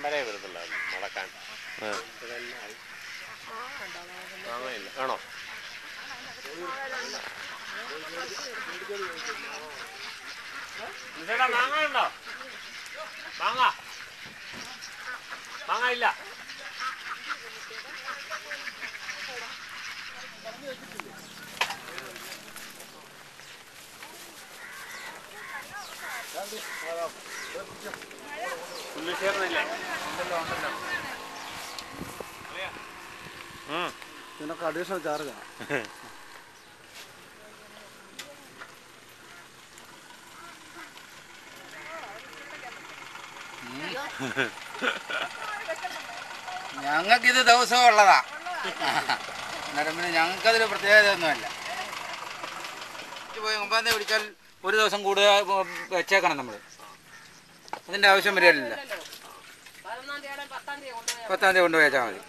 വരെ വരുന്നില്ല നടക്കാൻ. മാങ്ങയില്ല ആണോ? മാങ്ങ ഉണ്ടോ? മാങ്ങ ഇല്ല. പുല്ല് ചേർന്നില്ലേ? നിനക്ക് അഡീഷണൽ ചാർജാണ്. ഞങ്ങൾക്കിത് ദിവസവും ഉള്ളതാ. അന്നേരം പിന്നെ ഞങ്ങൾക്കതിൽ പ്രത്യേകത ഒന്നുമല്ല. പോയി 9 തീയതി പിടിച്ചാൽ ഒരു ദിവസം കൂടുതൽ വെച്ചേക്കണം നമ്മൾ. അതിൻ്റെ ആവശ്യം വരില്ല. 10 തീയതി കൊണ്ടുപോയി വെച്ചാൽ മതി.